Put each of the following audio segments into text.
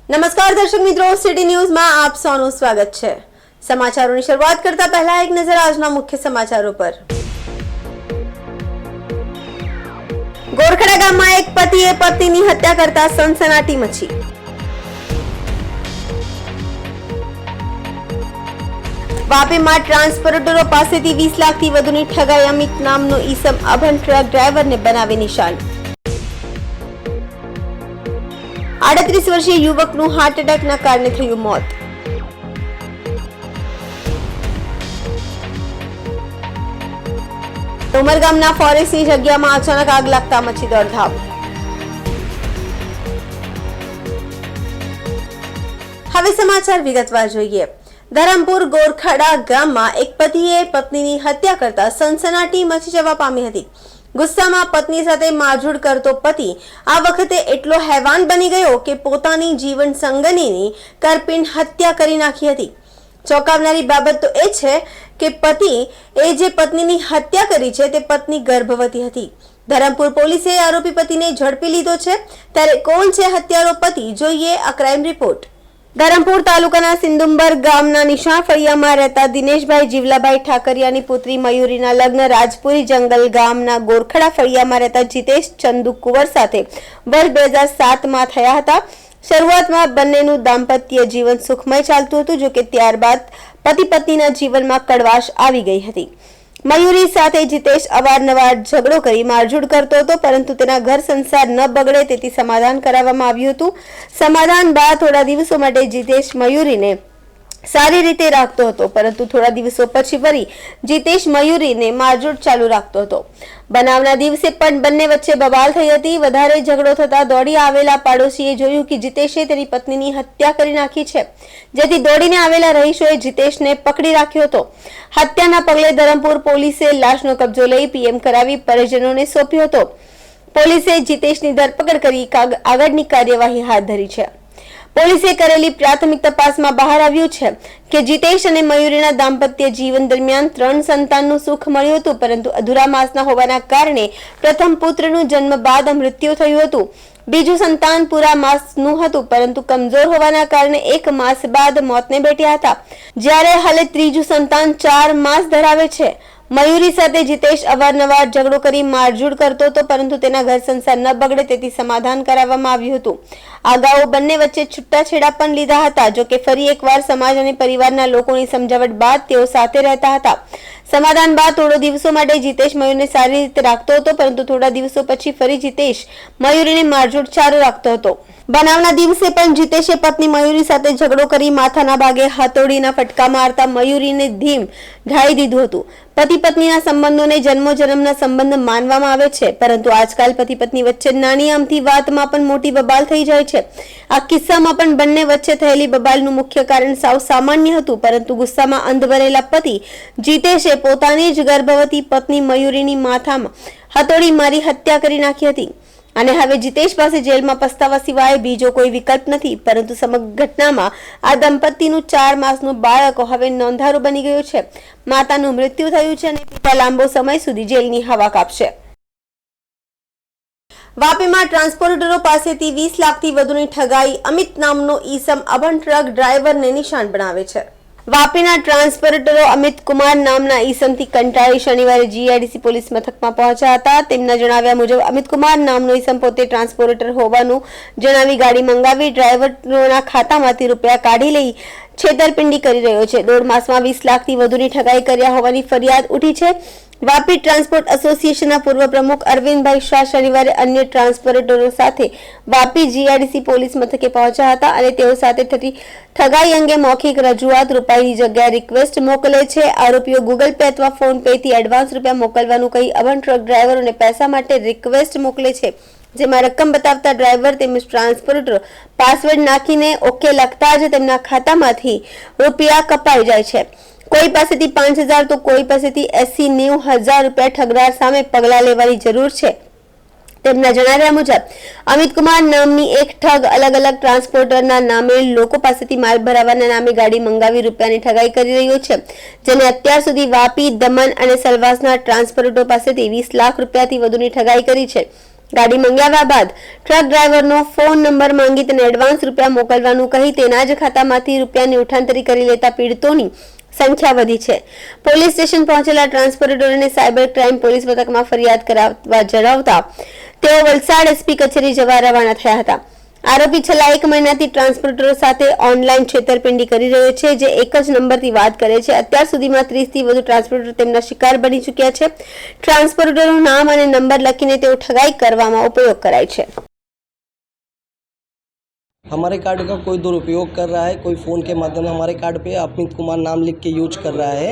નમસ્કાર દર્શક મિત્રો, સિટી ન્યૂઝમાં આપ સૌનું સ્વાગત છે। સમાચારોની શરૂઆત કરતા પહેલા એક નજર આજના મુખ્ય સમાચારો પર। ગોરખડા ગામમાં એક પતિએ પત્નીની હત્યા કરતા સનસનાટી મચી। વાપીમાં ટ્રાન્સપોર્ટરો પાસેથી 20 લાખથી વધુની ઠગાઈ। અમિત નામનો ઈસમ અભણ ટ્રક ડ્રાઈવરને બનાવી નિશાન। 38 વર્ષીય યુવકનું હાર્ટ એટેકના કારણે થયું મોત। ઉમરગામના ફોરેસ્ટની જગ્યામાં અચાનક આગ લાગતા મચી દોડધામ। હવે સમાચાર વિગતવાર જોઈએ। ધરમપુર ગોરખડા ગામમાં એક પતિએ પત્નીની હત્યા કરતા સનસનાટી મચી જવા પામી હતી। ગુસ્સામાં પત્ની સાથે મારઝૂડ કરતો પતિ આ વખતે એટલો હેવાન બની ગયો કે પોતાની જીવન સંગીની કરપીણ હત્યા કરી નાખી હતી। ચોંકાવનારી બાબત તો એ છે કે પતિ એ જે પત્નીની હત્યા કરી છે તે પત્ની ગર્ભવતી હતી। ધરમપુર પોલીસે આરોપી પતિને ઝડપી લીધો છે। ત્યારે કોણ છે હત્યારો પતિ, જોઈએ આ ક્રાઇમ રિપોર્ટ। ધરમપુર તાલુકાના સિંદુંબર ગામના નિશાળ ફળિયામાં રહેતા દિનેશભાઈ જીવલાભાઈ ઠાકરિયાની પુત્રી મયુરીના લગ્ન રાજપુરી જંગલ ગામના ગોરખડા ફળિયામાં રહેતા જીતેશ ચંદુ કુંવર સાથે વર્ષ 2007માં થયા હતા। શરૂઆતમાં બંનેનું દાંપત્ય જીવન સુખમય ચાલતું હતું, જોકે ત્યારબાદ પતિ પત્નીના જીવનમાં કડવાશ આવી ગઈ હતી। મયુરી સાથે જીતેશ અવારનવાર ઝઘડો કરી મારઝૂડ કરતો હતો, પરંતુ તેના ઘર સંસાર ન બગડે તેથી સમાધાન કરાવવામાં આવ્યું હતું। સમાધાન બાદ થોડા દિવસો માટે જીતેશ મયુરીને સારી રીતે રાખતો હતો, પરંતુ થોડા દિવસો પછી ફરી જીતેશ મયુરીને મારઝૂડ ચાલુ રાખતો હતો। બનાવના દિવસે પણ બંને વચ્ચે બબાલ થઈ હતી। વધારે ઝઘડો થતા દોડી આવેલા પાડોશીએ જોયું કે જીતેશે તેની પત્નીની હત્યા કરી નાખી છે, જેથી દોડીને આવેલા રહીશોએ જીતેશને પકડી રાખ્યો હતો। હત્યાના પગલે ધરમપુર પોલીસે લાશનો કબજો લઈ પીએમ કરાવી પરિજનોને સોંપ્યો હતો। પોલીસે જીતેશની ધરપકડ કરી આગળની કાર્યવાહી હાથ ધરી છે। પોલીસે કરેલી પ્રાથમિક તપાસમાં બહાર આવ્યું છે કે જીતેશ અને મયુરીના દાંપત્ય જીવન દરમિયાન 3 સંતાનનું સુખ મળ્યું હતું, પરંતુ અધૂરા માસના હોવાના કારણે પ્રથમ પુત્રનું જન્મ બાદ મૃત્યુ થયું હતું। બીજું સંતાન પૂરા માસનું હતું, પરંતુ કમજોર હોવાના કારણે 1 માસ બાદ મોતને ભેટ્યા હતા, જ્યારે હાલે ત્રીજું સંતાન 4 માસ ધરાવે છે। મયુરી સાથે જીતેશ અવારનવાર ઝઘડો કરી મારઝૂડ કરતો હતો, પરંતુ તેના ઘર સંસાર ન બગડે તેથી સમાધાન કરાવવામાં આવ્યું હતું। અગાઉ બંને વચ્ચે છૂટાછેડા પણ લીધા હતા, જોકે ફરી એકવાર સમાજ અને પરિવારના લોકોની સમજાવટ બાદ તેઓ સાથે રહેતા હતા। સમાધાન બાદ થોડા દિવસો માટે જીતેશ મયુરીને સારી રીતે રાખતો હતો, પરંતુ થોડા દિવસો પછી ફરી જીતેશ મયુરીને મારઝૂડ ચાલુ રાખતો હતો। બનાવના દિવસે પણ જીતેશે પત્ની મયુરી સાથે ઝઘડો કરી માથાના ભાગે હથોડીના ફટકા મારતા મયુરીને ધીમ ઢાળી દીધું હતું। પતિ પત્નીના સંબંધોને જન્મોજન્મના સંબંધ માનવામાં આવે છે, પરંતુ આજકાલ પતિ પત્ની વચ્ચે નાની અમથી વાતમાં પણ મોટી બબાલ થઈ જાય છે। આ કિસ્સામાં પણ બંને વચ્ચે થયેલી બબાલનું મુખ્ય કારણ સાવ સામાન્ય હતું, પરંતુ ગુસ્સામાં અંધ બનેલા પતિ જીતેશે પોતાની જ ગર્ભવતી પત્ની મયુરીની માથામાં હથોડી મારી હત્યા કરી નાખી હતી, અને હવે જીતેશ પાસે જેલમાં પસ્તાવા સિવાય બીજો કોઈ વિકલ્પ નથી। પરંતુ સમગ્ર ઘટનામાં આ દંપતીનું 4 માસનું બાળક હવે નોંધારું બની ગયું છે। માતાનું મૃત્યુ થયું છે અને પિતા લાંબો સમય સુધી જેલની હવા કાપશે। વાપીમાં ટ્રાન્સપોર્ટરો પાસેથી 20 લાખથી વધુની ઠગાઈ। અમિત નામનો ઈસમ અભણ ટ્રક ડ્રાઈવરને નિશાન બનાવે છે। વાપીના ટ્રાન્સપોર્ટરો અમિત કુમાર નામના ઈસમથી કંટાળી શનિવારે જીઆઈડીસી પોલીસ મથકમાં પહોંચ્યા હતા। તેમના જણાવ્યા મુજબ અમિત કુમાર નામનો ઈસમ પોતે ટ્રાન્સપોર્ટર હોવાનું જણાવી ગાડી મંગાવી ડ્રાઈવરોના ખાતામાંથી રૂપિયા કાઢી લઈ છેતરપિંડી કરી રહ્યો છે। 1.5 માસમાં 20 લાખથી વધુની ઠગાઈ કર્યા હોવાની ફરિયાદ ઉઠી છે। વાપી ટ્રાન્સપોર્ટ એસોસિએશનના પૂર્વ પ્રમુખ અરવિંદભાઈ શાહ શનિવારે અન્ય ટ્રાન્સપોર્ટરો સાથે વાપી જીઆઈડીસી પોલીસ મથકે પહોંચ્યા હતા અને તેઓ સાથે થતી ઠગાઈ અંગે મૌખિક રજૂઆત રૂપિયાની જગ્યાએ રિક્વેસ્ટ મોકલે છે। આરોપીઓ ગૂગલ પે અથવા ફોન પે થી એડવાન્સ રૂપિયા મોકલવાનું કહી અભણ ટ્રક ડ્રાઈવરોને પૈસા માટે રિક્વેસ્ટ મોકલે છે, જેમાં રકમ બતાવતા ડ્રાઈવર તેમજ ટ્રાન્સપોર્ટર પાસવર્ડ નાખીને ઓકે લખતા જ તેમના ખાતામાંથી રૂપિયા કપાઈ જાય છે। કોઈ પાસેથી 5,000 તો કોઈ પાસેથી 80-90,000 રૂપિયા ઠગનાર સામે પગલાં લેવાની જરૂર છે। તેમના જણાવ્યા મુજબ અમિત કુમાર નામની એક ઠગ અલગ અલગ ટ્રાન્સપોર્ટરના નામે લોકો પાસેથી માલ ભરાવાના નામે ગાડી મંગાવી રૂપિયાની ઠગાઈ કરી રહ્યો છે, જેને અત્યાર સુધી વાપી, દમણ અને સલવાસના ટ્રાન્સપોર્ટરો પાસેથી 20 લાખ રૂપિયાથી વધુની ઠગાઈ કરી છે। ગાડી મંગાવ્યા બાદ ટ્રક ડ્રાઈવરનો ફોન નંબર માંગી તેને એડવાન્સ રૂપિયા મોકલવાનું કહી તેના જ ખાતામાંથી રૂપિયાની ઉઠાંતરી કરી લેતા પીડિતોની સંખ્યા વધી છે. પોલીસ સ્ટેશન પહોંચેલા ટ્રાન્સપોર્ટરોને સાયબર ક્રાઇમ પોલીસ મથકમાં ફરિયાદ કરાવવા જણાવતા તેઓ વલસાડ એસપી કચેરી જવા રવાના થયા હતા. આરોપી છેલ્લા 1 મહિનાથી ટ્રાન્સપોર્ટરો સાથે ઓનલાઈન છેતરપિંડી કરી રહ્યો છે, જે એક જ નંબરથી વાત કરે છે. અત્યાર સુધીમાં 30 થી વધુ ટ્રાન્સપોર્ટર તેમના શિકાર બની ચૂક્યા છે. ટ્રાન્સપોર્ટરનું નામ અને નંબર લખીને તેઓ ઠગાઈ કરવામાં ઉપયોગ કરાય છે. हमारे कार्ड का कोई दुरुपयोग कर रहा है, कोई फ़ोन के माध्यम से हमारे कार्ड पे अमित कुमार नाम लिख के यूज कर रहा है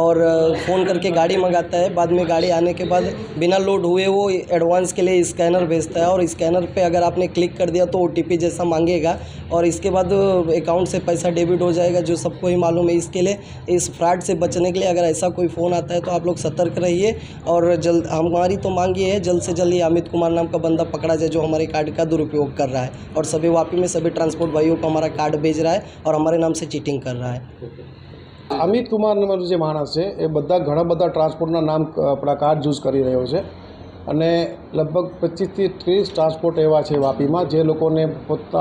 और फ़ोन करके गाड़ी मंगाता है. बाद में गाड़ी आने के बाद बिना लोड हुए वो एडवांस के लिए स्कैनर भेजता है और स्कैनर पे अगर आपने क्लिक कर दिया तो OTP जैसा मांगेगा और इसके बाद अकाउंट से पैसा डेबिट हो जाएगा, जो सबको ही मालूम है. इसके लिए इस फ्रॉड से बचने के लिए अगर ऐसा कोई फ़ोन आता है तो आप लोग सतर्क रहिए और जल्द हमारी तो मांग ये है जल्द से जल्द ये अमित कुमार नाम का बंदा पकड़ा जाए जो हमारे कार्ड का दुरुपयोग कर रहा है और सभी वापी में सभी ट्रांसपोर्ट भाइयों को हमारा कार्ड भेज रहा है और हमारे नाम से चीटिंग कर रहा है. અમિત કુમાર નામનો જે માણસ છે એ ઘણા બધા ટ્રાન્સપોર્ટના નામ આપણા કાર્ડ યુઝ કરી રહ્યો છે અને લગભગ 25 થી 30 ટ્રાન્સપોર્ટ એવા છે વાપીમાં જે લોકોને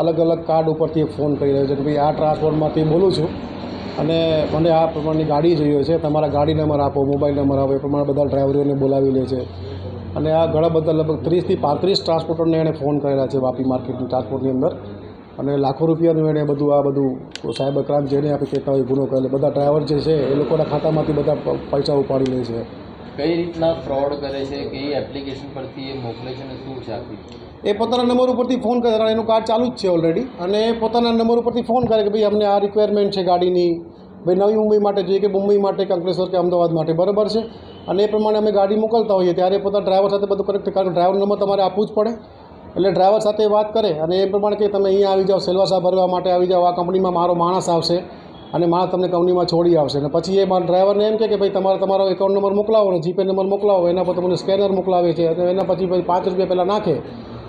અલગ અલગ કાર્ડ ઉપરથી ફોન કરી રહ્યો છે કે ભાઈ આ ટ્રાન્સપોર્ટમાંથી બોલું છું અને મને આ પ્રમાણની ગાડી જોઈએ છે, તમારા ગાડી નંબર આપો, મોબાઈલ નંબર આપો. એ પ્રમાણે બધા ડ્રાઈવરોને બોલાવી લે છે અને આ ઘણા બધા લગભગ 30 થી 35 ટ્રાન્સપોર્ટરને એણે ફોન કરેલા છે વાપી માર્કેટની ટ્રાન્સપોર્ટની અંદર અને લાખો રૂપિયાનું એણે બધું સાયબર ક્રાઇમ જેને આપણે કહેતા હોય ગુનો કરે બધા ડ્રાઈવર જે છે એ લોકોના ખાતામાંથી બધા પૈસા ઉપાડી લે છે. કઈ રીતના ફ્રોડ કરે છે, કઈ એપ્લિકેશન પરથી એ મોકલે છે અને શું છે આખી? એ પોતાના નંબર ઉપરથી ફોન કરે, કારણ એનું કાર્ડ ચાલુ જ છે ઓલરેડી, અને પોતાના નંબર ઉપરથી ફોન કરે કે ભાઈ અમને આ રિક્વાયરમેન્ટ છે ગાડીની, ભાઈ નવી મુંબઈ માટે જોઈએ કે મુંબઈ માટે કે અંકલેશ્વર કે અમદાવાદ માટે, બરાબર છે. અને એ પ્રમાણે અમે ગાડી મોકલતા હોઈએ ત્યારે પોતાના ડ્રાઈવર સાથે બધું કનેક્ટ, કારણ કે ડ્રાઈવર નંબર તમારે આપવું જ પડે. એટલે ડ્રાઈવર સાથે વાત કરે અને એ પ્રમાણે કે તમે અહીંયા આવી જાઓ, સેલવાસા ભરવા માટે આવી જાઓ, આ કંપનીમાં મારો માણસ આવશે અને માણસ તમને કંપનીમાં છોડી આવશે. અને પછી એ ડ્રાઈવરને એમ કે ભાઈ તમારો એકાઉન્ટ નંબર મોકલાવો અને જીપે નંબર મોકલાવો, એના પર તમને સ્કેનર મોકલાવે છે અને એના પછી ₹5 પહેલાં નાખે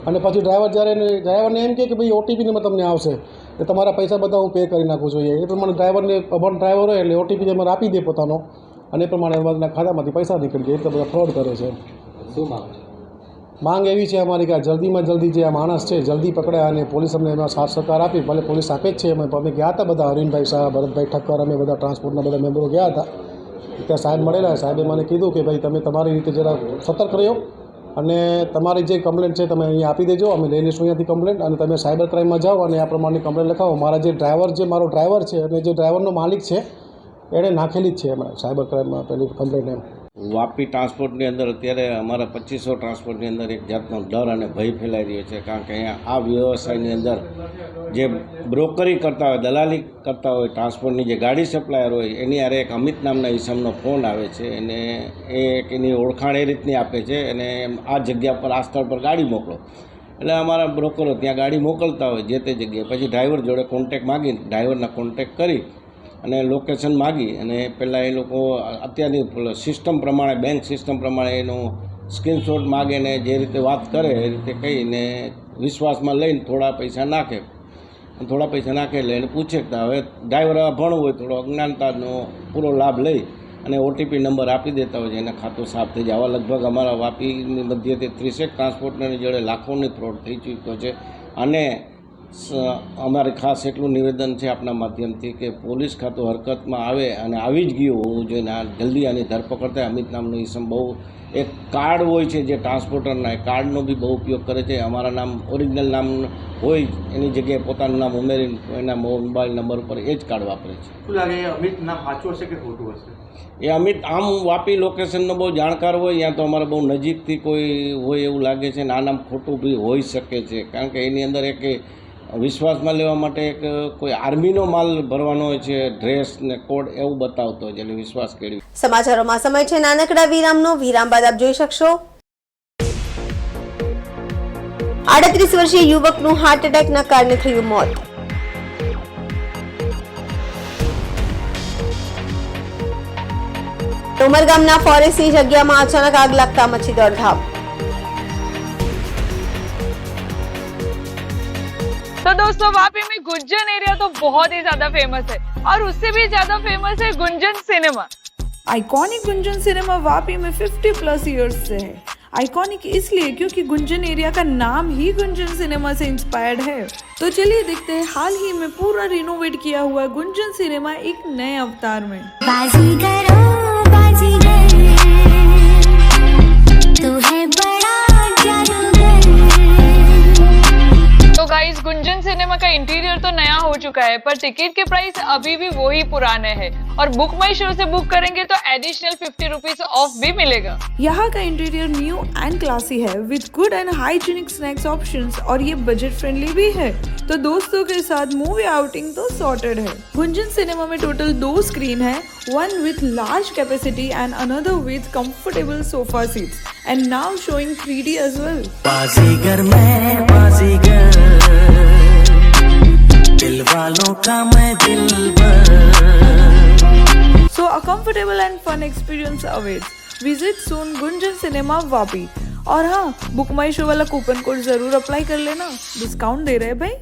અને પછી ડ્રાઈવરને એમ કે ભાઈ OTP નંબર તમને આવશે એટલે તમારા પૈસા બધા હું પે કરી નાખું છું. એ પ્રમાણે ડ્રાઈવરને અભણ ડ્રાઈવર હોય એટલે OTP નંબર આપી દે પોતાનો અને એ પ્રમાણે એના ખાતામાંથી પૈસા નીકળી જાય. એટલે બધા ફ્રોડ કરે છે. શું માંગ એવી છે અમારી કે જલ્દીમાં જલ્દી જે આ માણસ છે જલ્દી પકડાય અને પોલીસ અમને એમાં સાથ સહકાર આપી. ભલે પોલીસ આપે જ છે, અમે ગયા હતા બધા, અરવિંદભાઈ શાહ, ભરતભાઈ ઠક્કર, અમે બધા ટ્રાન્સપોર્ટના બધા મેમ્બરો ગયા હતા. ત્યાં સાહેબ મળેલા, સાહેબે મને કીધું કે ભાઈ તમે તમારી રીતે જરા સતર્ક રહ્યો અને તમારી જે કમ્પ્લેન્ટ છે તમે અહીંયા આપી દેજો, અમે લઈ લઈશું અહીંયાથી કમ્પ્લેન્ટ અને તમે સાયબર ક્રાઇમમાં જાઓ અને આ પ્રમાણની કમ્પ્લેન્ટ લખાવો. મારો ડ્રાઈવર છે અને જે ડ્રાઈવરનો માલિક છે એણે નાખેલી જ છે એમાં સાયબર ક્રાઇમમાં પેલી કમ્પ્લેન્ટ. એમ વાપી ટ્રાન્સપોર્ટની અંદર અત્યારે અમારા 2500 ટ્રાન્સપોર્ટની અંદર એક જાતનો ડર અને ભય ફેલાઈ રહ્યો છે, કારણ કે અહીંયા આ વ્યવસાયની અંદર જે બ્રોકરી કરતા હોય, દલાલી કરતા હોય, ટ્રાન્સપોર્ટની જે ગાડી સપ્લાયર હોય એની હારે એક અમિત નામના ઈસમનો ફોન આવે છે અને એની ઓળખાણ એ રીતની આપે છે અને આ જગ્યા પર, આ સ્થળ પર ગાડી મોકલો. એટલે અમારા બ્રોકરો ત્યાં ગાડી મોકલતા હોય જે તે જગ્યાએ, પછી ડ્રાઈવર જોડે કોન્ટેક માગી, ડ્રાઈવરના કોન્ટેક કરી અને લોકેશન માગી અને પહેલાં એ લોકો અત્યારની સિસ્ટમ પ્રમાણે, બેંક સિસ્ટમ પ્રમાણે એનું સ્ક્રીનશોટ માગે ને જે રીતે વાત કરે એ રીતે કહીને વિશ્વાસમાં લઈને થોડા પૈસા નાખે એટલે એને પૂછે કે હવે ડ્રાઈવર અભણ હોય, થોડો અજ્ઞાનતાનો પૂરો લાભ લઈ અને OTP નંબર આપી દેતા હોય છે, એના ખાતું સાફ થઈ જાય. આવા લગભગ અમારા વાપીની મધ્યથી 30 ટ્રાન્સપોર્ટરની જોડે લાખોની ફ્રોડ થઈ ચૂક્યો છે. અને અમારે ખાસ એટલું નિવેદન છે આપના માધ્યમથી કે પોલીસ ખાતું હરકતમાં આવે અને આવી જ ગયું હોવું જોઈએ. આ જલ્દી આની ધરપકડ થાય. અમિત નામનું ઈસમ બહુ એક કાર્ડ હોય છે જે ટ્રાન્સપોર્ટરના, એ કાર્ડનો બી બહુ ઉપયોગ કરે છે. અમારા નામ ઓરિજિનલ નામ હોય એની જગ્યાએ પોતાનું નામ ઉમેરીને એના મોબાઈલ નંબર ઉપર એ જ કાર્ડ વાપરે છે. શું લાગે અમિત નામ સાચું હશે કે ખોટું હશે? એ અમિત આમ વાપી લોકેશનનો બહુ જાણકાર હોય, યા તો અમારે બહુ નજીકથી કોઈ હોય એવું લાગે છે. ને આ નામ ખોટું બી હોઈ શકે છે, કારણ કે એની અંદર એક વિશ્વાસમાં લેવા માટે એક કોઈ આર્મીનો માલ ભરવાનો હોય છે, ડ્રેસ ને કોડ એવું બતાવતો હોય છે, એટલે વિશ્વાસ કેળવી. સમાચારોમાં સમય છે નાનકડા વિરામનો. વિરામ બાદ આપ જોઈ શકશો 38 વર્ષીય યુવકનું હાર્ટ એટેકના કારણે થયું મોત. ઉમરગામના ફોરેસ્ટની જગ્યામાં અચાનક આગ लगता मची दौड़धाम. तो दोस्तों वापी में गुंजन एरिया तो बहुत ही ज्यादा फेमस है और उससे भी ज्यादा फेमस है Gunjan cinema. Iconic Gunjan cinema Vapi में 50+ ईयर्स से है. आइकॉनिक इसलिए क्योंकि गुंजन एरिया का नाम ही गुंजन सिनेमा से इंस्पायर्ड है। तो चलिए देखते हैं हाल ही में पूरा रिनोवेट किया हुआ गुंजन सिनेमा एक नए अवतार में। बाजीगर तू है बड़ा जादूगर। तो गाइस, गुंजन सिनेमा का इंटीरियर तो नया हो चुका है, पर टिकट के प्राइस अभी भी वही पुराने हैं और बुक माई शो से बुक करेंगे तो एडिशनल 50 रुपीज ऑफ भी मिलेगा। यहाँ का इंटीरियर न्यू एंड क्लासी है with good and hygienic snacks options और ये बजट फ्रेंडली भी है, तो दोस्तों के साथ मूवी आउटिंग तो सॉर्टेड है। गुंजन सिनेमा में टोटल 2 स्क्रीन है, one with large capacity and another with comfortable sofa seats and now showing 3D as well. बाजीगर मैं बाजीगर, दिल वालों का मैं दिलबर। So a comfortable and fun experience awaits. Visit soon Gunjan cinema Vapi. और हाँ, बुक माई शो वाला कूपन कोड जरूर अप्लाई कर लेना, डिस्काउंट दे रहे हैं भाई।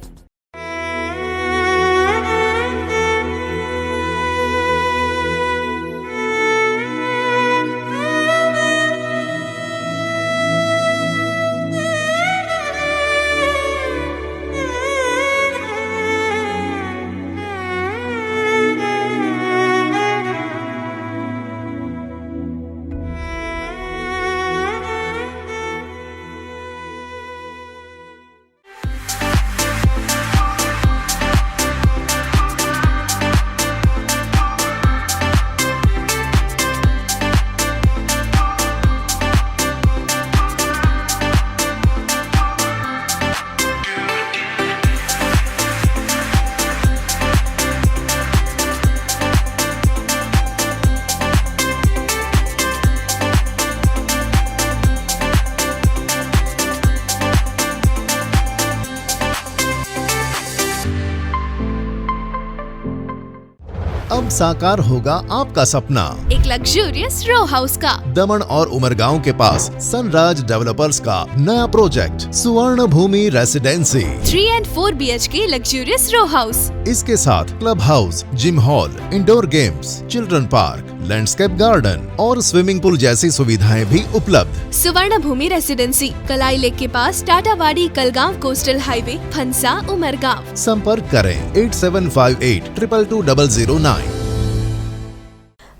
अब साकार होगा आपका सपना, एक लग्जूरियस रो हाउस का। दमन और उमरगांव के पास सनराज डेवलपर्स का नया project Suvarna Bhumi residency 3 and 4 BHK luxurious row house. इसके साथ club house, gym hall, indoor games, children park, landscape garden और स्विमिंग पूल जैसी सुविधाएं भी उपलब्ध। सुवर्ण भूमि रेसिडेंसी कलाई लेक के पास, टाटावाड़ी कलगांव कोस्टल हाईवे, फंसा उमरगांव। संपर्क करें 8758 222 009।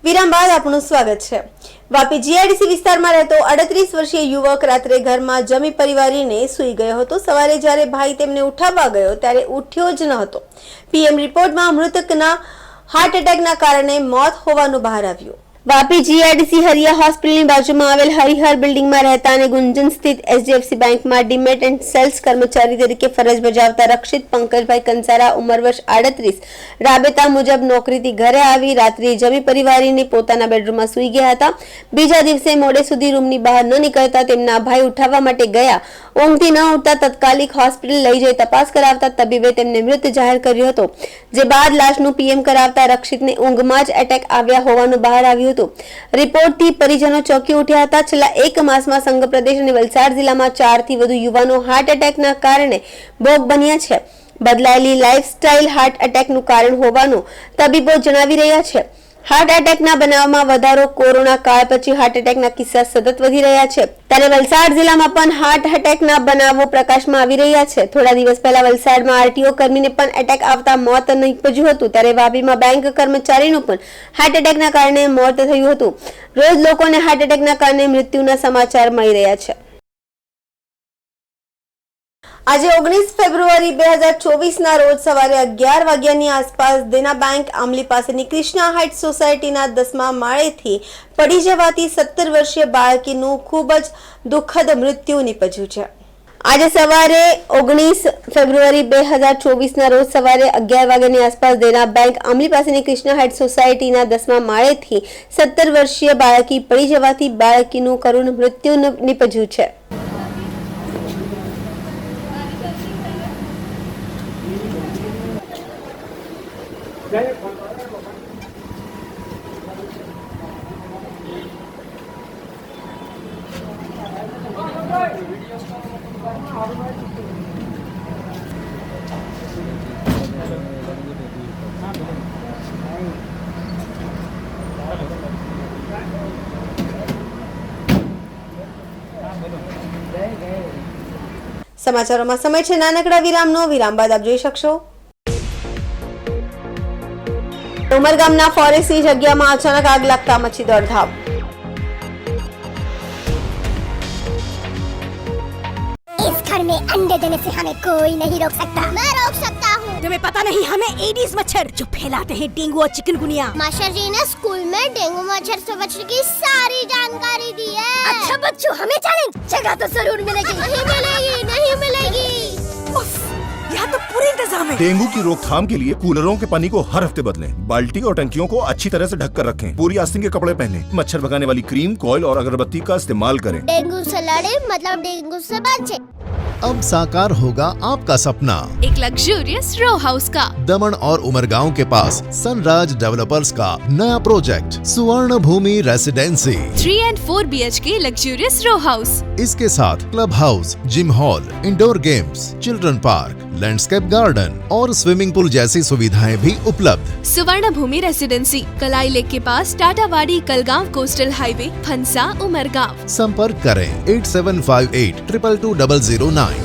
વિરામ બાદ આપનું સ્વાગત છે। વાપી જીઆઈડીસી વિસ્તારમાં રહેતો 38 વર્ષીય યુવક રાત્રે ઘરમાં જમી પરિવારીને સૂઈ ગયો હતો। સવારે જ્યારે ભાઈ તેમને ઉઠાવવા ગયો ત્યારે ઉઠ્યો જ ન હતો। પીએમ રિપોર્ટમાં મૃતકના હાર્ટ એટેકના કારણે મોત હોવાનું બહાર આવ્યું। વાપી જીઆઈડીસી હરિયા હોસ્પિટલની બાજુમાં આવેલ હરિહર બિલ્ડિંગમાં રહેતા અને ગુંજન સ્થિત એચડીએફસી બેંકમાં ડીમેટ એન્ડ સેલ્સ કર્મચારી તરીકે ફરજ બજાવતા રક્ષિત પંકજભાઈ કંસારા ઉંમર વર્ષ 38 રાબેતા મુજબ નોકરીથી ઘરે આવી રાત્રે જમી પરિવારીને પોતાના બેડરૂમમાં સૂઈ ગયા હતા। બીજા દિવસે મોડે સુધી રૂમની બહાર ન નીકળતા તેમના ભાઈ ઉઠાવવા માટે ગયા। ઊંઘથી ન ઉઠતા તાત્કાલિક હોસ્પિટલ લઈ જઈ તપાસ કરાવતા તબીબે તેમને મૃત જાહેર કર્યો હતો, જે બાદ લાશનું પીએમ કરાવતા રક્ષિતને ઊંઘમાં જ એટેક આવ્યા હોવાનું બહાર આવ્યું હતું। રિપોર્ટથી પરિજનો ચોંકી ઉઠ્યા હતા। છેલ્લા 1 માસમાં સંઘ પ્રદેશ અને વલસાડ જિલ્લામાં 4 થી વધુ યુવાનો હાર્ટ એટેકના કારણે ભોગ બન્યા છે। બદલાયેલી લાઇફસ્ટાઇલ હાર્ટ એટેકનું કારણ હોવાનું તબીબો જણાવી રહ્યા છે। હાર્ટ એટેકના બનાવમાં વધારો, કોરોના કાળ પછી હાર્ટ એટેકના કિસ્સા સતત વધી રહ્યા છે, ત્યારે વલસાડ જિલ્લામાં પણ હાર્ટ એટેકના બનાવો પ્રકાશમાં આવી રહ્યા છે। થોડા દિવસ પહેલા વલસાડમાં આરટીઓ કર્મીને પણ એટેક આવતા મોત નીપજ્યું હતું, ત્યારે વાપીમાં બેંક કર્મચારીનું પણ હાર્ટ એટેકના કારણે મોત થયું હતું। રોજ લોકોને હાર્ટ એટેકના કારણે મૃત્યુના સમાચાર મળી રહ્યા છે। આજે 19 ફેબ્રુઆરી 2024 ના રોજ સવારે 11 વાગ્યાની આસપાસ દેના બેંક આમલી પાસેની કૃષ્ણા હાઇટ્સ સોસાયટીના 10મા માળેથી પડી જવાથી 17 વર્ષીય બાળકીનું ખૂબ જ દુઃખદ મૃત્યુ નીપજ્યું છે। આજે સવારે 19 ફેબ્રુઆરી 2024 ના રોજ સવારે 11 વાગ્યાની આસપાસ દેના બેંક આમલી પાસેની કૃષ્ણા હાઇટ્સ સોસાયટીના 10મા માળેથી 17 વર્ષીય બાળકી પડી જવાથી બાળકીનું કરુણ મૃત્યુ નીપજ્યું છે। સમાચારોમાં સમય છે નાનકડા વિરામનો. વિરામ બાદ આપ જોઈ શકશો ઉમરગામના ફોરેસ્ટની જગ્યામાં અચાનક આગ લાગતા મચી દોડધામ. इस घर में अंडे देने से हमें कोई नहीं रोक सकता. मैं रोक सकता हूँ. तुम्हें पता नहीं हमें एडीज मच्छर जो फैलाते हैं डेंगू और चिकनगुनिया. मास्टर जी ने स्कूल में डेंगू मच्छर से बचने की सारी जानकारी दी है. अच्छा बच्चों हमें चैलेंज जगह तो जरूर मिलेगी. नहीं मिलेगी नहीं मिलेगी. यहाँ तो पूरे इंतजाम है. डेंगू की रोकथाम के लिए कूलरों के पानी को हर हफ्ते बदलें. बाल्टी और टंकियों को अच्छी तरह से ढक कर रखें. पूरी आस्तीन के कपड़े पहनें. मच्छर भगाने वाली क्रीम, कॉइल और अगरबत्ती का इस्तेमाल करें. डेंगू से लड़े मतलब डेंगू से बचे. अब साकार होगा आपका सपना. एक लग्जूरियस रो हाउस का. दमन और उमरगांव के पास सनराज डेवलपर्स का नया project Suvarna Bhumi residency 3 and 4 BHK luxurious row house. इसके साथ club house, gym hall, indoor games, children park, landscape garden और स्विमिंग पूल जैसी सुविधाएं भी उपलब्ध. सुवर्ण भूमि रेसिडेंसी कलाई लेक के पास टाटावाड़ी कलगांव कोस्टल हाईवे फंसा उमरगांव. संपर्क करें 8758 222 009.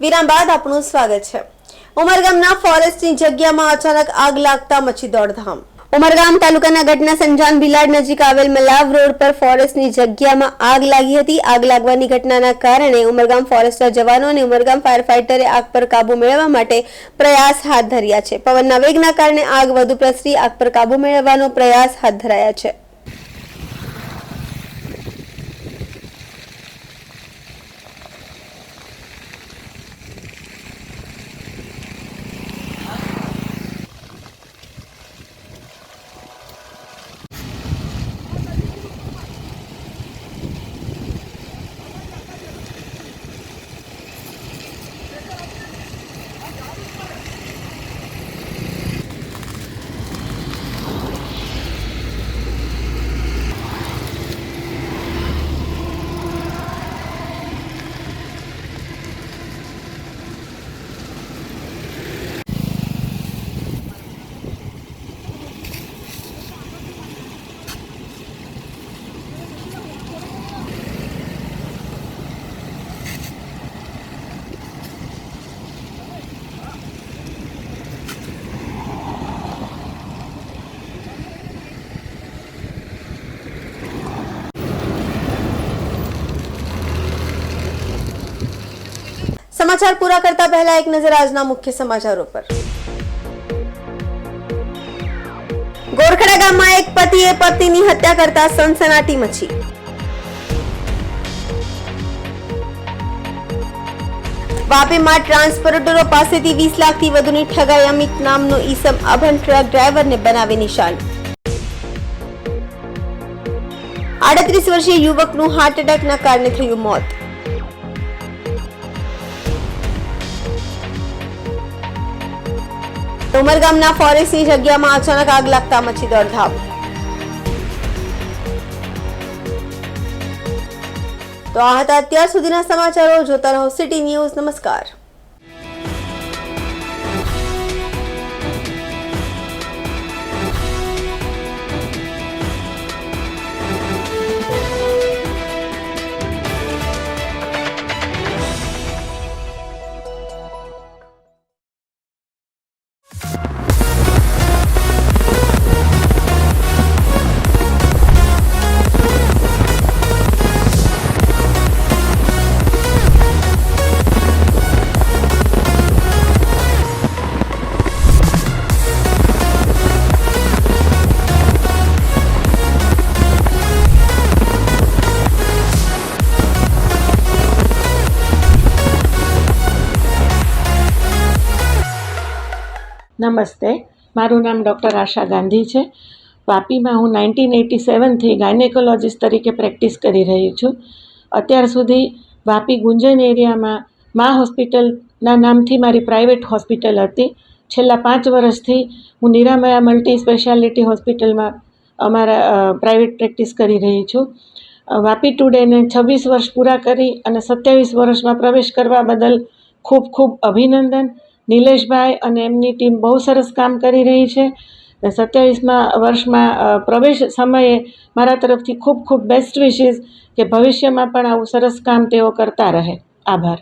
વિરામ બાદ આપનું સ્વાગત છે. ઉમરગામના ફોરેસ્ટની જગ્યામાં અચાનક આગ લાગતા મચી દોડધામ. ઉમરગામ તાલુકાના ઘટના સંજાન ભિલાડ નજીક આવેલ મલાવ રોડ પર ફોરેસ્ટની જગ્યામાં આગ લાગી હતી. આગ લાગવાની ઘટનાના કારણે ઉમરગામ ફોરેસ્ટના જવાનો અને ઉમરગામ ફાયર ફાઈટરે આગ પર કાબુ મેળવવા માટે પ્રયાસ હાથ ધર્યા છે. પવનના વેગના કારણે આગ વધુ પ્રસરી આગ પર કાબુ મેળવવાનો પ્રયાસ હાથ ધરાયા છે. સમાચાર પૂરા કરતા પહેલા એક નજર આજના મુખ્ય સમાચારો પર. ગોરખડા ગામમાં એક પતિએ પત્નીની હત્યા કરતા સનસનાટી મચી. વાપીમાં ટ્રાન્સપોર્ટરો પાસેથી 20 લાખથી વધુની ઠગાઈ. અમિત નામનો ઈસમ અભન ટ્રક ડ્રાઈવરને બનાવે નિશાન. 38 વર્ષીય યુવકનું હાર્ટ એટેકના કારણે થયું મોત. ઉમરગામના ફોરેસ્ટની જગ્યામાં અચાનક આગ લાગતા મચી દોડધામ. તો આ હતા અત્યાર સુધીના સમાચારો. જોતા રહો સિટી ન્યૂઝ. નમસ્કાર. નમસ્તે, મારું નામ ડૉક્ટર આશા ગાંધી છે. વાપીમાં હું 1987થી ગાયનેકોલોજીસ્ટ તરીકે પ્રેક્ટિસ કરી રહી છું. અત્યાર સુધી વાપી ગુંજન એરિયામાં મા હોસ્પિટલના નામથી મારી પ્રાઇવેટ હોસ્પિટલ હતી. છેલ્લા 5 વર્ષથી હું નિરામયા મલ્ટી સ્પેશિયાલિટી હોસ્પિટલમાં અમારા પ્રાઇવેટ પ્રેક્ટિસ કરી રહી છું. વાપી ટુડેને 26 વર્ષ પૂરા કરી અને 27 વર્ષમાં પ્રવેશ કરવા બદલ ખૂબ ખૂબ અભિનંદન. નિલેશભાઈ અને એમની ટીમ બહુ સરસ કામ કરી રહી છે. 27મા વર્ષમાં પ્રવેશ સમયે મારા તરફથી ખૂબ ખૂબ બેસ્ટ વિશીસ કે ભવિષ્યમાં પણ આવું સરસ કામ તેઓ કરતા રહે. આભાર.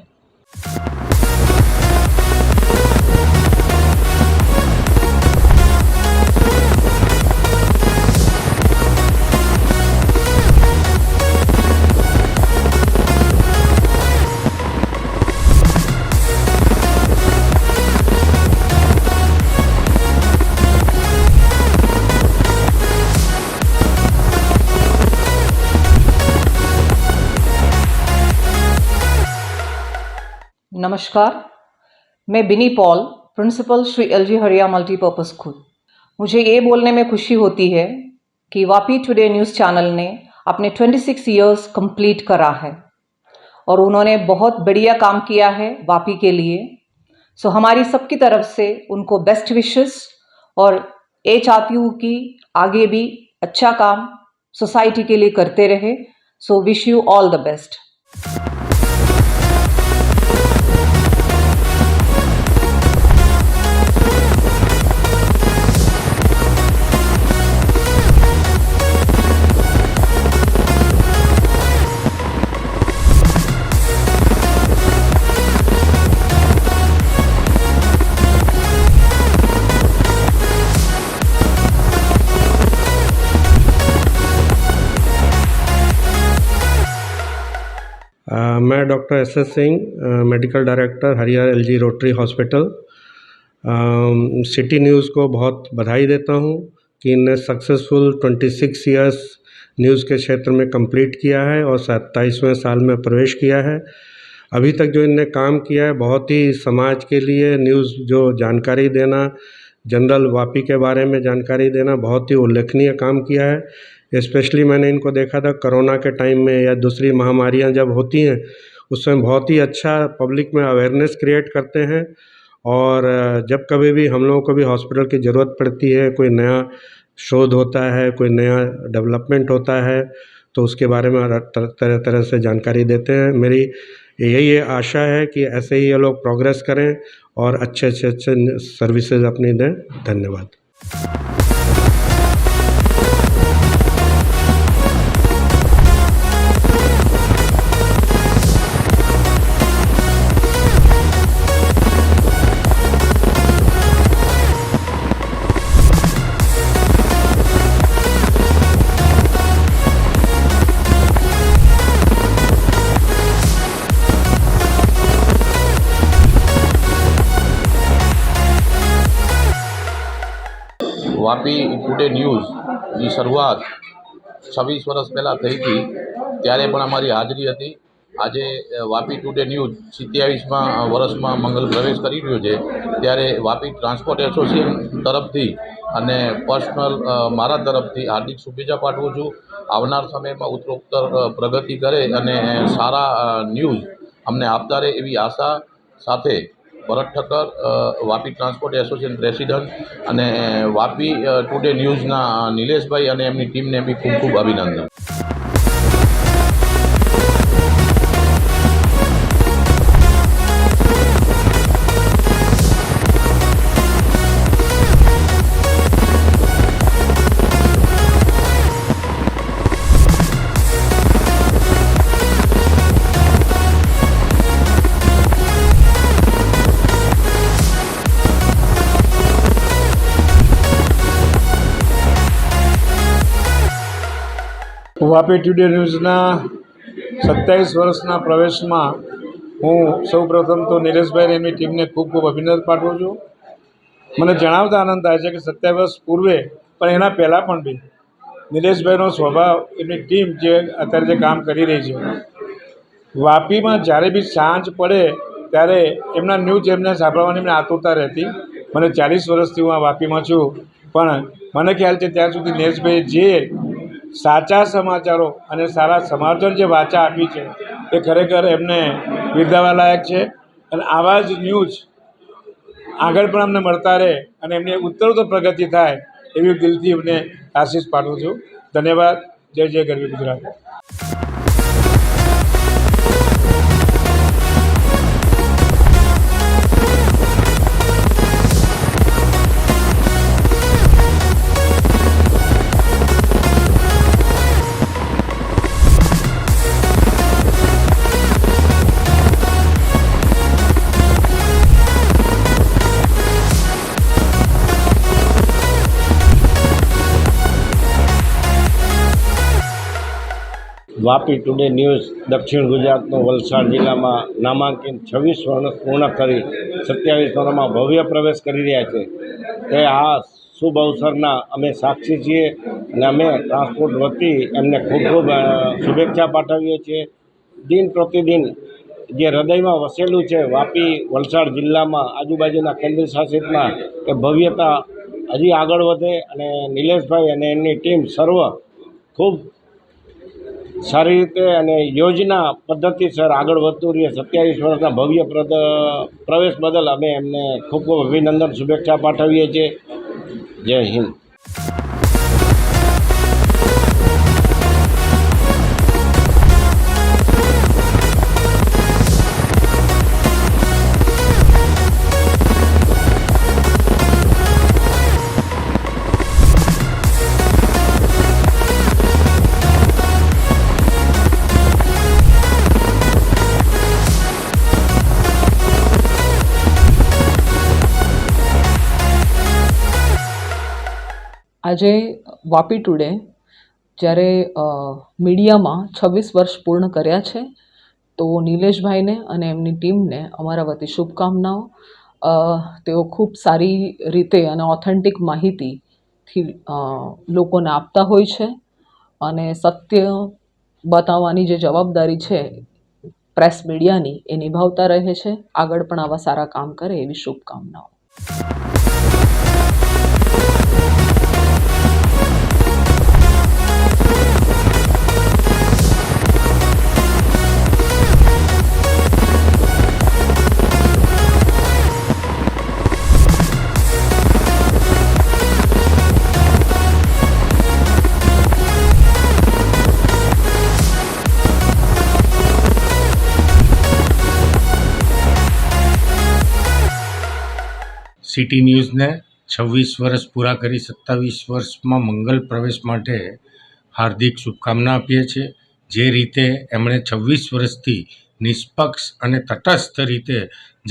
नमस्कार, मैं बिनी पॉल, प्रिंसिपल श्री एलजी हरिया मल्टीपर्पज़ स्कूल. मुझे ये बोलने में खुशी होती है कि वापी टुडे न्यूज़ चैनल ने अपने 26 ईयर्स कंप्लीट करा है और उन्होंने बहुत बढ़िया काम किया है वापी के लिए. सो हमारी सबकी तरफ से उनको बेस्ट विशेस और ये चाहती हूँ कि आगे भी अच्छा काम सोसाइटी के लिए करते रहे. So wish you all the best. मैं doctor S Singh, medical director Haria LG rotary hospital. City news को बहुत बधाई देता हूँ कि इनने सक्सेसफुल 26 ईयर्स न्यूज़ के क्षेत्र में कंप्लीट किया है और 27वें साल में प्रवेश किया है. अभी तक जो इनने काम किया है बहुत ही समाज के लिए न्यूज़ जो जानकारी देना, जनरल वापी के बारे में जानकारी देना, बहुत ही उल्लेखनीय काम किया है. स्पेशली मैंने इनको देखा था कोरोना के टाइम में या दूसरी महामारियां जब होती हैं उसमें बहुत ही अच्छा पब्लिक में अवेयरनेस क्रिएट करते हैं. और जब कभी भी हम लोगों को भी हॉस्पिटल की ज़रूरत पड़ती है, कोई नया शोध होता है, कोई नया डेवलपमेंट होता है, तो उसके बारे में तरह तरह से जानकारी देते हैं. मेरी यही आशा है कि ऐसे ही ये लोग प्रोग्रेस करें और अच्छे सर्विसेज अपनी दें. धन्यवाद. વાપી ટુડે ન્યૂઝની શરૂઆત 26 વર્ષ પહેલાં થઈ હતી, ત્યારે પણ અમારી હાજરી હતી. આજે વાપી ટુડે ન્યૂઝ 27મા વર્ષમાં મંગલ પ્રવેશ કરી રહ્યો છે, ત્યારે વાપી ટ્રાન્સપોર્ટ એસોસિએશન તરફથી અને પર્સનલ મારા તરફથી હાર્દિક શુભેચ્છા પાઠવું છું. આવનાર સમયમાં ઉત્તરોત્તર પ્રગતિ કરે અને સારા ન્યૂઝ અમને આપતા રહે એવી આશા સાથે Bharat Thakkar, Vapi transport association president અને વાપી ટુડે ન્યૂઝના નિલેશભાઈ અને એમની ટીમને બી ખૂબ ખૂબ અભિનંદન. વાપી ટુડે ન્યૂઝના 27 વર્ષના પ્રવેશમાં હું સૌપ્રથમ તો નિલેશભાઈ એમની ટીમને ખૂબ ખૂબ અભિનંદન પાઠવું છું. મને જણાવતા આનંદ થાય છે કે 27 વર્ષ પૂર્વે પણ એના પહેલાં પણ બી નિલેશભાઈનો સ્વભાવ, એમની ટીમ જે અત્યારે જે કામ કરી રહી છે, વાપીમાં જ્યારે બી સાંજ પડે ત્યારે એમના ન્યૂઝ એમને સાંભળવાની એમને આતુરતા રહેતી. મને 40 વર્ષથી હું આ વાપીમાં છું, પણ મને ખ્યાલ છે ત્યાં સુધી નિલેશભાઈએ જે સાચા સમાચારો અને સારા સમાચાર જે વાચા આપી છે એ ખરેખર એમને બિરદાવવા લાયક છે. અને આવા જ ન્યૂઝ આગળ પણ અમને મળતા રહે અને એમની ઉત્તરોત્તર પ્રગતિ થાય એવી દિલથી એમને આશીષ પાઠવું છું. ધન્યવાદ. જય જય ગરવી ગુજરાત. વાપી ટુડે ન્યૂઝ દક્ષિણ ગુજરાતનો વલસાડ જિલ્લામાં નામાંકિત 26 વર્ષ પૂર્ણ કરી 27 વર્ષમાં ભવ્ય પ્રવેશ કરી રહ્યા છે. તે આ શુભ અવસરના અમે સાક્ષી છીએ અને અમે ટ્રાન્સપોર્ટ વતી એમને ખૂબ ખૂબ શુભેચ્છા પાઠવીએ છીએ. દિન પ્રતિદિન જે હૃદયમાં વસેલું છે વાપી વલસાડ જિલ્લામાં આજુબાજુના કેન્દ્ર શાસિતમાં એ ભવ્યતા હજી આગળ વધે અને નિલેશભાઈ અને એમની ટીમ સર્વ ખૂબ સારી રીતે અને યોજના પદ્ધતિસર આગળ વધતું રહીએ. 27 વર્ષના ભવ્ય પ્રવેશ બદલ અમે એમને ખૂબ ખૂબ અભિનંદન, શુભેચ્છા પાઠવીએ છીએ. જય હિન્દ. આજે વાપી ટુડે જ્યારે મીડિયામાં 26 વર્ષ પૂર્ણ કર્યા છે, તો નિલેશભાઈને અને એમની ટીમને અમારા વતી શુભકામનાઓ. તેઓ ખૂબ સારી રીતે અને ઓથેન્ટિક માહિતીથી લોકોને આપતા હોય છે અને સત્ય બતાવવાની જે જવાબદારી છે પ્રેસ મીડિયાની એ નિભાવતા રહે છે. આગળ પણ આવા સારા કામ કરે એવી શુભકામનાઓ. સિટી ન્યૂઝને 26 વર્ષ પૂરા કરી 27 વર્ષમાં મંગલ પ્રવેશ માટે હાર્દિક શુભકામના આપીએ છીએ. જે રીતે એમણે 26 વર્ષથી નિષ્પક્ષ અને તટસ્થ રીતે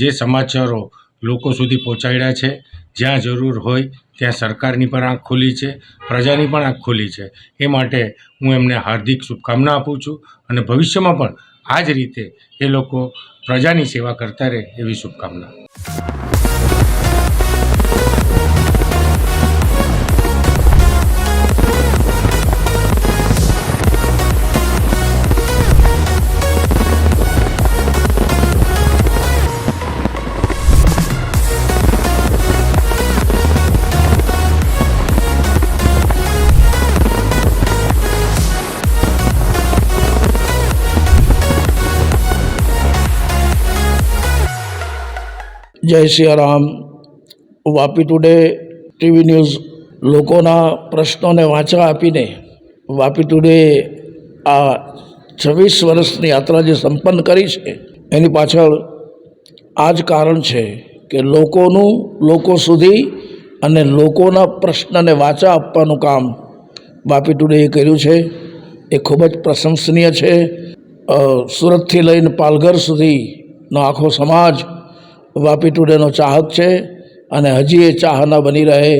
જે સમાચારો લોકો સુધી પહોંચાડ્યા છે, જ્યાં જરૂર હોય ત્યાં સરકારની પણ આંખ ખુલી છે, પ્રજાની પણ આંખ ખુલી છે. એ માટે હું એમને હાર્દિક શુભકામના આપું છું અને ભવિષ્યમાં પણ આ જ રીતે એ લોકો પ્રજાની સેવા કરતા રહે એવી શુભકામના. જય Siyaram. Vapi today TV news લોકોના પ્રશ્નોને વાંચા આપીને વાપી ટુડે આ 26 વર્ષની યાત્રા જે સંપન્ન કરી છે એની પાછળ આ જ કારણ છે કે લોકોનું લોકો સુધી અને લોકોના પ્રશ્નને વાંચા આપવાનું કામ વાપી ટુડેએ કર્યું છે. એ ખૂબ જ પ્રશંસનીય છે. સુરતથી લઈને પાલઘર સુધીનો આખો સમાજ વાપી ટુડેનો ચાહક છે અને હજી એ ચાહના બની રહે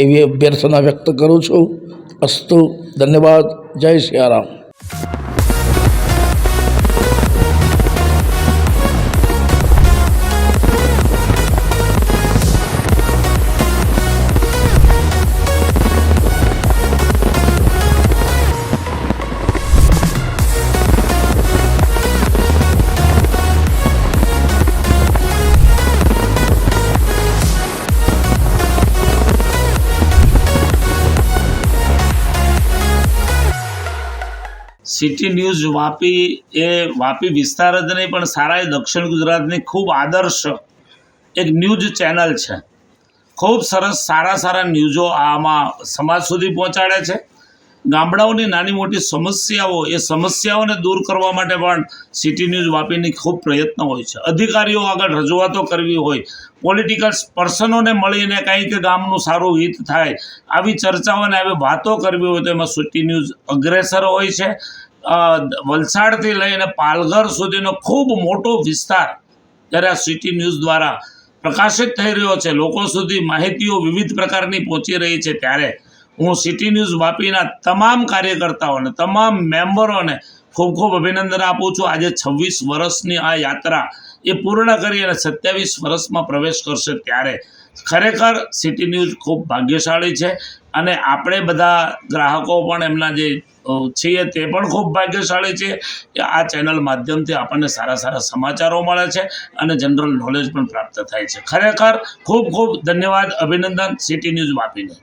એવી અભ્યર્થના વ્યક્ત કરું છું. અસ્તુ. ધન્યવાદ. જય સિયારામ. સિટી ન્યૂઝ વાપી એ વાપી વિસ્તાર જ નહીં પણ સારા એ દક્ષિણ ગુજરાતની ખૂબ આદર્શ એક ન્યૂઝ ચેનલ છે. ખૂબ સરસ સારા ન્યૂઝો આમાં સમાજ સુધી પહોંચાડે છે. ગામડાઓની નાની મોટી સમસ્યાઓ એ સમસ્યાઓને દૂર કરવા માટે પણ સિટી ન્યૂઝ વાપીની ખૂબ પ્રયત્ન હોય છે. અધિકારીઓ આગળ રજૂઆતો કરવી હોય, પોલિટિકલ પર્સનોને મળીને કંઈક ગામનું સારું હિત થાય આવી ચર્ચાઓને આવી વાતો કરવી હોય તો એમાં સિટી ન્યૂઝ અગ્રેસર હોય છે. વલસાડથી લઈને પાલઘર સુધીનો ખૂબ મોટો વિસ્તાર જ્યારે આ સિટી ન્યૂઝ દ્વારા પ્રકાશિત થઈ રહ્યો છે, લોકો સુધી માહિતીઓ વિવિધ પ્રકારની પહોંચી રહી છે, ત્યારે હું સિટી ન્યૂઝ વાપીના તમામ કાર્યકર્તાઓને તમામ મેમ્બરોને ખૂબ અભિનંદન આપું છું. આજે 26 વર્ષની આ યાત્રા એ પૂર્ણ કરી અને 27 વર્ષમાં પ્રવેશ કરશે ત્યારે ખરેખર સિટી ન્યૂઝ ખૂબ ભાગ્યશાળી છે અને આપણે બધા ગ્રાહકો પણ એમના જે છીએ તે પણ ખૂબ ભાગ્યશાળી છે કે આ ચેનલ માધ્યમથી આપણને સારા સમાચારો મળે છે અને જનરલ નોલેજ પણ પ્રાપ્ત થાય છે. ખરેખર ખૂબ ધન્યવાદ, અભિનંદન સિટી ન્યૂઝ વાપીને.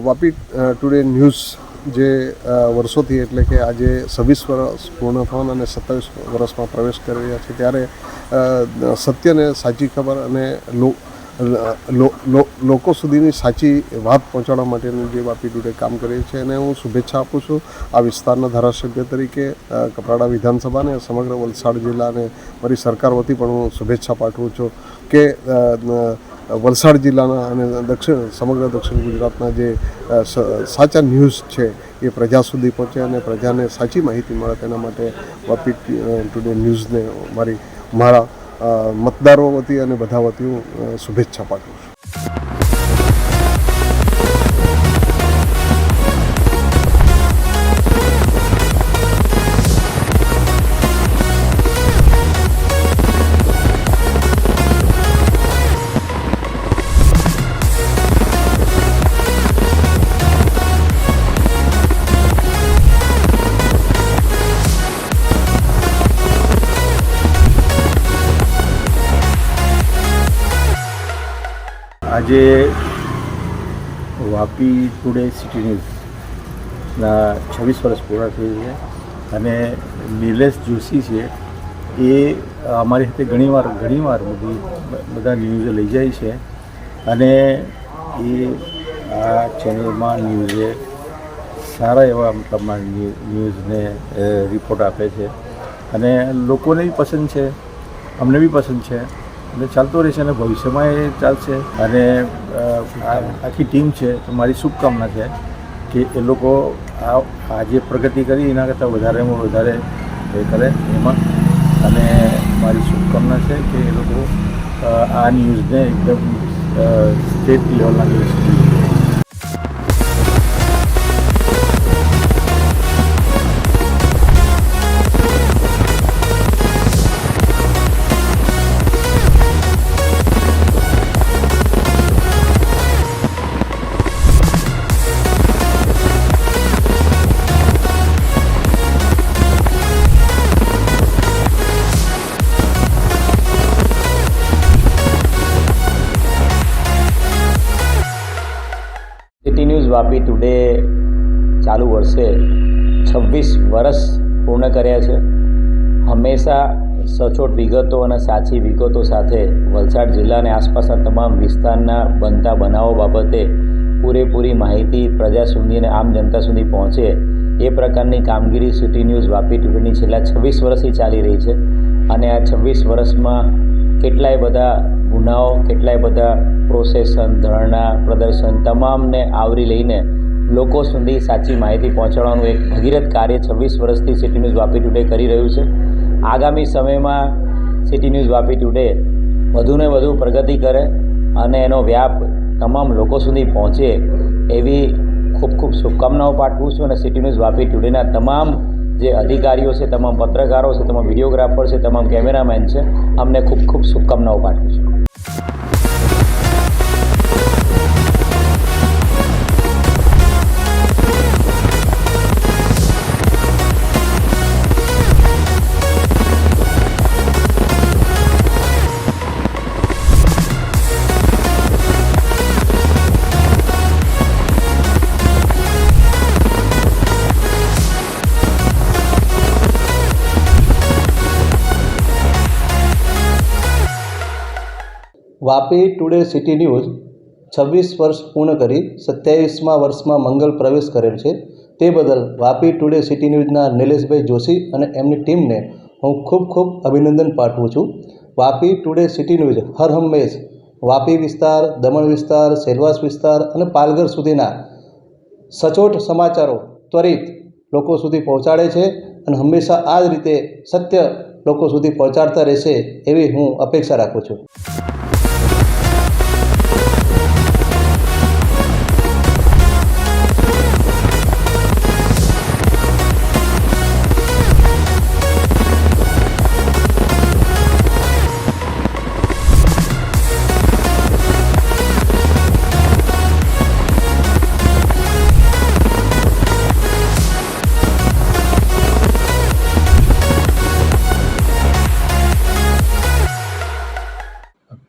વાપી ટુડે ન્યૂઝ જે વર્ષોથી એટલે કે આજે 26 વર્ષ પૂર્ણ થવાના અને 27 વર્ષમાં પ્રવેશ કરી રહ્યા છે ત્યારે સત્યને સાચી ખબર અને લોકો સુધીની સાચી વાત પહોંચાડવા માટેનું જે વાપી ટુડે કામ કરે છે એને હું શુભેચ્છા આપું છું. આ વિસ્તારના ધારાસભ્ય તરીકે કપરાડા વિધાનસભાને સમગ્ર વલસાડ જિલ્લાને મારી સરકાર વતી પણ હું શુભેચ્છા પાઠવું છું કે વલસાડ જિલ્લાના અને સમગ્ર દક્ષિણ ગુજરાતના જે સાચા ન્યૂઝ છે એ પ્રજા સુધી પહોંચે અને પ્રજાને સાચી માહિતી મળે તેના માટે વાપી ટુડે ન્યૂઝને મારા મતદારો વતી અને બધા વતી હું શુભેચ્છા પાઠવું છું. આજે વાપી ટુડે સિટી ન્યૂઝના 26 વર્ષ પૂરા થઈ છે અને નિલેશ જોશી છે એ અમારી સાથે ઘણીવાર બધા ન્યૂઝ લઈ જાય છે અને એ આ ચેનલમાં ન્યૂઝે સારા એવા મતલબમાં ન્યૂઝને રિપોર્ટ આપે છે અને લોકોને બી પસંદ છે, અમને બી પસંદ છે અને ચાલતો રહેશે અને ભવિષ્યમાં એ ચાલશે. અને આખી ટીમ છે તો મારી શુભકામના છે કે એ લોકો આ જે પ્રગતિ કરી એના કરતાં વધારેમાં વધારે એ કરે એમાં, અને મારી શુભકામના છે કે એ લોકો આ ન્યૂઝને એકદમ સ્ટેટ લેવલના ન્યૂઝ સુધી વાપી ટુડે ચાલુ વર્ષે 26 વર્ષ પૂર્ણ કર્યા છે. હંમેશા સચોટ વિગતો અને સાચી વિગતો સાથે વલસાડ જિલ્લા અને આસપાસના તમામ વિસ્તારના બનતા બનાવો બાબતે પૂરેપૂરી માહિતી પ્રજા સુધી અને આમ જનતા સુધી પહોંચે એ પ્રકારની કામગીરી સિટી ન્યૂઝ વાપી ટુડેની છેલ્લા 26 વર્ષથી ચાલી રહી છે. અને આ 26 વર્ષમાં કેટલાય બધા ગુનાઓ, કેટલાય બધા પ્રોસેસન, ધરણા, પ્રદર્શન તમામને આવરી લઈને લોકો સુધી સાચી માહિતી પહોંચાડવાનું એક ભગીરથ કાર્ય 26 વર્ષથી સિટી ન્યૂઝ વાપી ટુડે કરી રહ્યું છે. આગામી સમયમાં સિટી ન્યૂઝ વાપી ટુડે વધુને વધુ પ્રગતિ કરે અને એનો વ્યાપ તમામ લોકો સુધી પહોંચે એવી ખૂબ ખૂબ શુભકામનાઓ પાઠવું છું. અને સિટી ન્યૂઝ વાપી ટુડેના તમામ જે અધિકારીઓ છે, તમામ પત્રકારો છે, તમામ વિડીયોગ્રાફર છે, તમામ કેમેરામેન છે, અમને ખૂબ ખૂબ શુભકામનાઓ પાઠવું છું. વાપી ટુડે સિટી ન્યૂઝ 26 વર્ષ પૂર્ણ કરી 27મા વર્ષમાં મંગલ પ્રવેશ કરેલ છે. તે બદલ વાપી ટુડે સિટી ન્યૂઝના નિલેશભાઈ જોશી અને એમની ટીમને હું ખૂબ ખૂબ અભિનંદન પાઠવું છું. વાપી ટુડે સિટી ન્યૂઝ હર હંમેશ વાપી વિસ્તાર, દમણ વિસ્તાર, સેલવાસ વિસ્તાર અને પાલઘર સુધીના સચોટ સમાચારો ત્વરિત લોકો સુધી પહોંચાડે છે અને હંમેશા આ જ રીતે સત્ય લોકો સુધી પહોંચાડતા રહેશે એવી હું અપેક્ષા રાખું છું.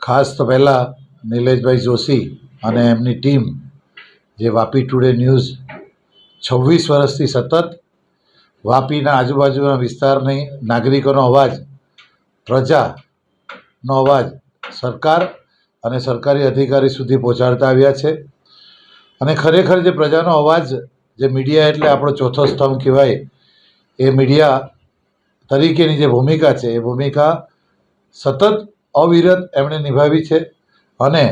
ખાસ તો પહેલાં નિલેશભાઈ જોશી અને એમની ટીમ જે વાપી ટુડે ન્યૂઝ 26 વર્ષથી સતત વાપીના આજુબાજુના વિસ્તારની નાગરિકોનો અવાજ, પ્રજાનો અવાજ સરકાર અને સરકારી અધિકારી સુધી પહોંચાડતા આવ્યા છે. અને ખરેખર જે પ્રજાનો અવાજ, જે મીડિયા એટલે આપણો ચોથો સ્તંભ કહેવાય, એ મીડિયા તરીકેની જે ભૂમિકા છે એ ભૂમિકા સતત અવિરત એમણે નિભાવી છે અને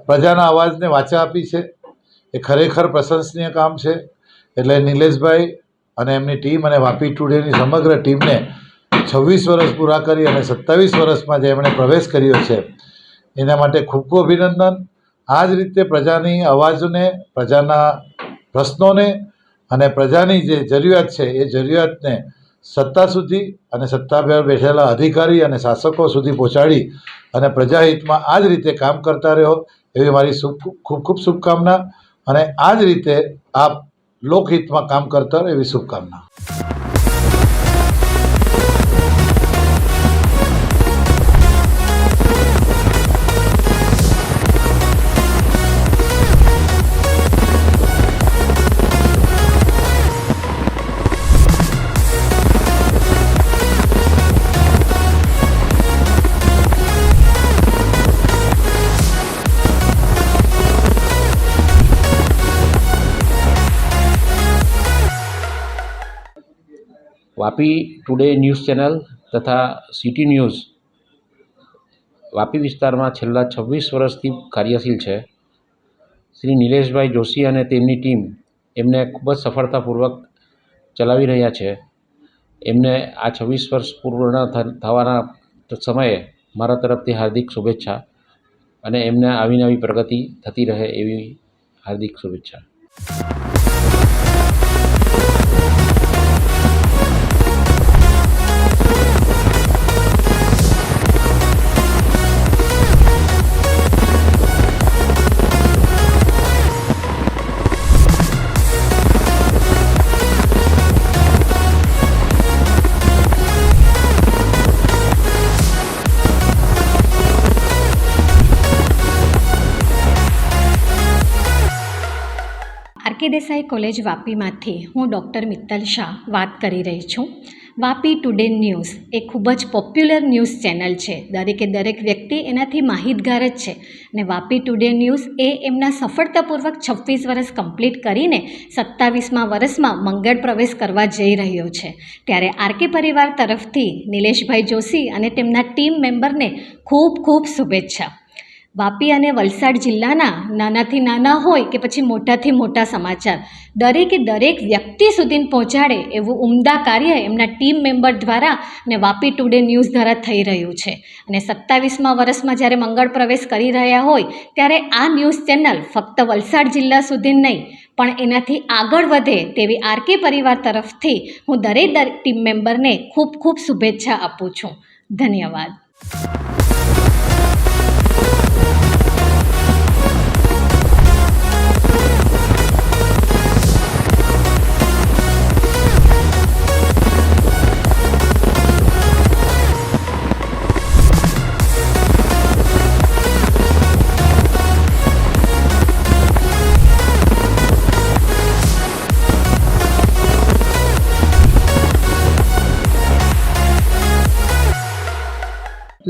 પ્રજાના અવાજને વાચા આપી છે. એ ખરેખર પ્રશંસનીય કામ છે. એટલે નિલેશભાઈ અને એમની ટીમ અને વાપી ટુડેની સમગ્ર ટીમને 26 વર્ષ પૂરા કરી અને 27 વર્ષમાં જે એમણે પ્રવેશ કર્યો છે એના માટે ખૂબ ખૂબ અભિનંદન. આ જ રીતે પ્રજાની અવાજને, પ્રજાના પ્રશ્નોને અને પ્રજાની જે જરૂરિયાત છે એ જરૂરિયાતને સત્તા સુધી અને સત્તા પર બેઠેલા અધિકારી અને શાસકો સુધી પહોંચાડી અને પ્રજાહિતમાં આ જ રીતે કામ કરતા રહ્યો એવી મારી ખૂબ ખૂબ શુભકામના. અને આ જ રીતે આપ લોકહિતમાં કામ કરતા રહો એવી શુભકામના. વાપી ટુડે ન્યૂઝ ચેનલ તથા સિટી ન્યૂઝ વાપી વિસ્તારમાં છેલ્લા 26 વર્ષથી કાર્યશીલ છે. શ્રી નિલેશભાઈ જોશી અને તેમની ટીમ એમને ખૂબ જ સફળતાપૂર્વક ચલાવી રહ્યા છે. એમને આ 26 વર્ષ પૂર્ણ થવાના સમયે મારા તરફથી હાર્દિક શુભેચ્છા અને એમને આવી નવી પ્રગતિ થતી રહે એવી હાર્દિક શુભેચ્છા. આરકે દેસાઈ કોલેજ વાપીમાંથી હું ડૉક્ટર મિત્તલ શાહ વાત કરી રહી છું. વાપી ટુડે ન્યૂઝ એ ખૂબ જ પોપ્યુલર ન્યૂઝ ચેનલ છે. દરેક વ્યક્તિ એનાથી માહિતગાર જ છે. અને વાપી ટુડે ન્યૂઝ એ એમના સફળતાપૂર્વક 26 વર્ષ કમ્પ્લીટ કરીને 27મા વર્ષમાં મંગળ પ્રવેશ કરવા જઈ રહ્યો છે. ત્યારે આરકે પરિવાર તરફથી નિલેશભાઈ જોશી અને તેમના ટીમ મેમ્બરને ખૂબ ખૂબ શુભેચ્છા. વાપી અને વલસાડ જિલ્લાના નાનાથી નાના હોય કે પછી મોટાથી મોટા સમાચાર દરેક વ્યક્તિ સુધી પહોંચાડે એવું ઉમદા કાર્ય એમના ટીમ મેમ્બર દ્વારા અને વાપી ટુડે ન્યૂઝ દ્વારા થઈ રહ્યું છે. અને 27મા વર્ષમાં જ્યારે મંગળ પ્રવેશ કરી રહ્યા હોય ત્યારે આ ન્યૂઝ ચેનલ ફક્ત વલસાડ જિલ્લા સુધી નહીં પણ એનાથી આગળ વધે તેવી આરકે પરિવાર તરફથી હું દરેક ટીમ મેમ્બરને ખૂબ ખૂબ શુભેચ્છા આપું છું. ધન્યવાદ.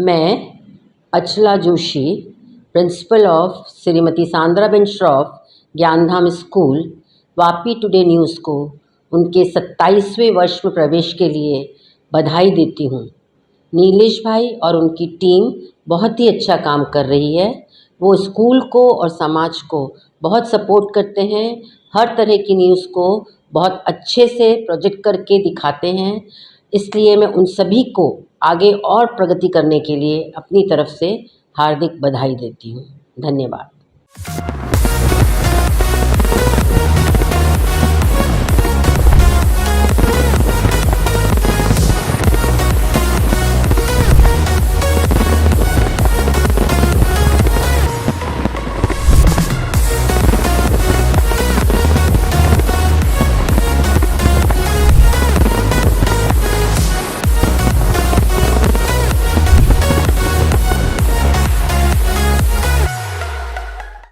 मैं Achala Joshi, principal of Shrimati Sandraben Shroff Gyandham school, Vapi today news को उनके 27वें वर्ष में प्रवेश के लिए बधाई देती हूँ. नीलेश भाई और उनकी टीम बहुत ही अच्छा काम कर रही है. वो स्कूल को और समाज को बहुत सपोर्ट करते हैं. हर तरह की न्यूज़ को बहुत अच्छे से प्रोजेक्ट करके दिखाते हैं. इसलिए मैं उन सभी को आगे और प्रगति करने के लिए अपनी तरफ से हार्दिक बधाई देती हूँ. धन्यवाद.